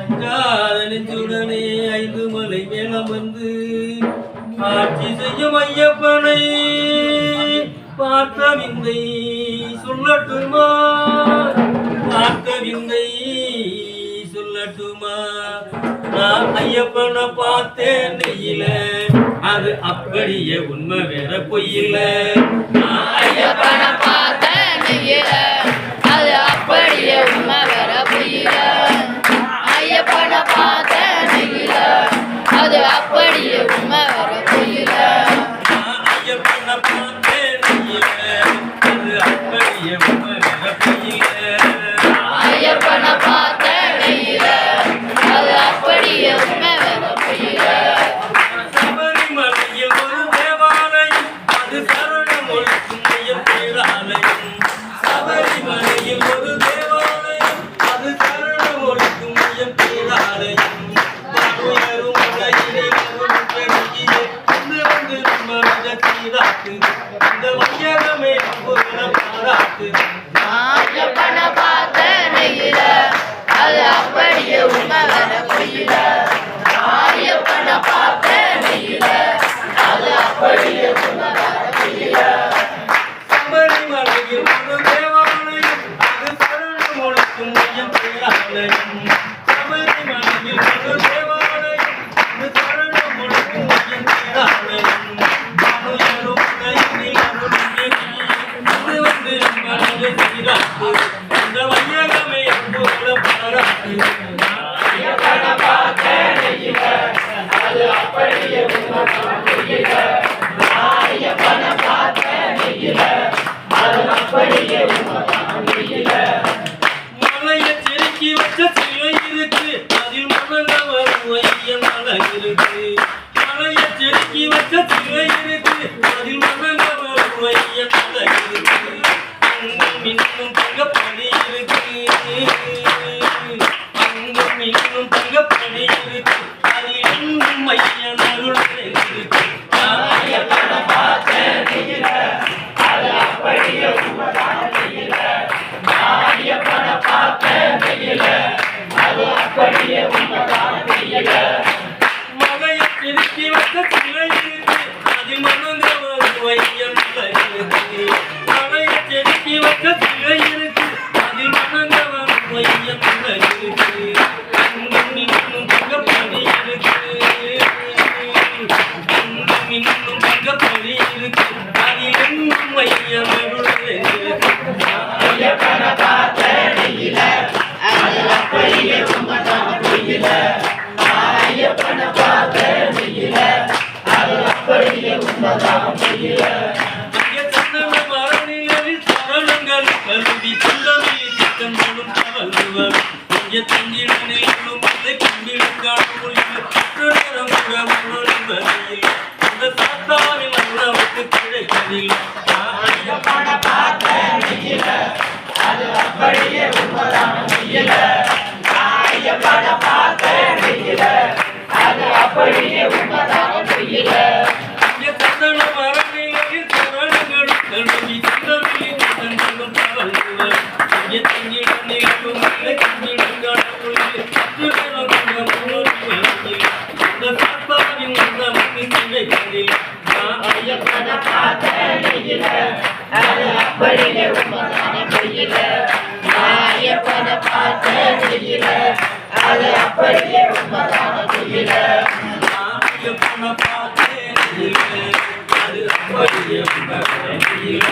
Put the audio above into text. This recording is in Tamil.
அஞ்சாத நெஞ்சுடனே ஐந்து மலை மேலம் வந்து ஆட்சி செய்யும் ஐயப்பனை பார்த்த விந்தை சொல்லட்டுமா? பார்த்த விந்தை சொல்லட்டுமா? நான் ஐயப்பனை பார்த்தேன் நெய்யில, அது அப்படியே உண்மை வேற பொய்யில. நான் ஐயப்பனை பார்த்தேன் நெய்யில, அது அப்படியே உண்மை வேற பொய்யில. ஐயப்பனை பார்த்தேன் நெய்யில, அது அப்படியே உண்மை வேற பொய்யில. ஐயப்பனை பார்த்தேன் நெய்யில, அது அப்படியே உண்மை வேற பொய்யில. ஐயப்பனை பார்த்தேன் நெய்யில, அது அப்படியே உண்மை வேற பொய்யில. சபரிமலையில் ஒரு தேவாலயம், அது சரணம் ஒழிக்கும் ஐயன் பேராலயம். சபரிமலையில் ஒரு தேவாலயம், அது சரணம் ஒழிக்கும் ஐயன் பேராலயம். மனுயரும் மலையிலே வரும் பெருகியே வந்து வந்து நம்ம தீராட்டு, இந்த வையகமே புகழ பாராட்டு. ஐயப்பனை பார்த்தேன் நெய்யில, அது அப்படியே உண்மை வேற பொய்யில. ஐயப்பனை பார்த்தேன் நெய்யில, அது அப்படியே உண்மை வேற பொய்யில. சபரிமலையில் ஒரு தேவாலயம், அது சரணம் ஒழிக்கும் ஐயன் பேராலயம். சபரிமலையில் ஒரு தேவாலயம், அது சரணம் ஒழிக்கும் ஐயன் பேராலயம். மனுயரும் மலையிலே வரும் பெருகியே வந்து வந்து நம்ம தீராட்டு, இந்த வையகமே புகழ பாராட்டு. ஐயப்பனை பார்த்தேன் நெய்யில, அது அப்படியே உண்மை வேற பொய்யில. ஐயப்பனை பார்த்தேன் நெய்யில, அது அப்படியே உண்மை வேற பொய்யில. மலையை செருக்கி வச்ச சிலை இருக்கு, அதில் மனங்க வரும் ஐயன் அழகு இருக்கு. மலையை செருக்கி வச்ச சிலை இருக்கு, அதில் மனங்க வரும் ஐயன் அழகு இருக்கு. அங்கும் இன்னும் தங்கப்படி இருக்கு, அங்கும் இன்னும் தங்கப்படி இருக்கு, அதில் இன்னும் ஐயன் அருள் இருக்கு. ஐயப்பனை பார்த்தேன் நெய்யில, அது அப்படியே உண்மை வேற பொய்யில. ஐயப்பனை பார்த்தேன் நெய்யில, அது அப்படியே உண்மை வேற பொய்யில. மலையை செதுக்கி வச்ச சிலை இருக்கு, அதில் மனங்க வரும் ஐயன் அழகு இருக்கு. மலையை செதுக்கி வச்ச சிலை இருக்கு, அதில் மனங்க வரும் ஐயன் அழகு இருக்கு. அங்கும் இன்னும் தங்கப்படி இருக்கு, அங்கும் இன்னும் தங்கப்படி இருக்கு, அதில் இன்னும் ஐயன் அருள் இருக்கு. ஐயப்பனை பார்த்தேன் நெய்யில, அது அப்படியே உண்மை வேற பொய்யில. ஐயப்பனை பார்த்தேன் நெய்யில, அது அப்படியே உண்மை வேற பொய்யில. அங்கே சந்தன மரநிழலில் சரணங்கள் கருதி செல்லமே சித்தங்களும் கவல்வர். இங்கே தங்கிட நிலைகளும் இல்லை கும்பிடும் காணொலிகள் நேரம் கூட முன்னில் அந்த சாத்தாவின் அண்ணாவுக்கு கிடைக்கவில்லை. ஐயப்பனை பார்த்தேன் நெய்யில, அது அப்படியே உண்மை வேற பொய்யில. ஐயப்பனை பார்த்தேன் நெய்யில, அது அப்படியே உண்மை வேற பொய்யில. இங்கே சந்தன மரநிழலில் சரணங்களும் கருதி செல்லமே சித்தங்களும் கவல்வர். இங்கே தங்கிட நிலைகளும் இல்லை கும்பிடும் காணொலிகள் நேரம் கூட முன்னில் அந்த சாத்தாவின் அண்ணாவுக்கு கிடைக்கவில்லை. ஐயப்பனை பார்த்தேன் நெய்யில, அது அப்படியே உண்மை வேற பொய்யில. ஐயப்பனை பார்த்தேன் நெய்யில, அது அப்படியே உண்மை வேற பொய்யில. ஐயப்பனை பார்த்தேன் நெய்யில, அது அப்படியே உண்மை வேற பொய்யில.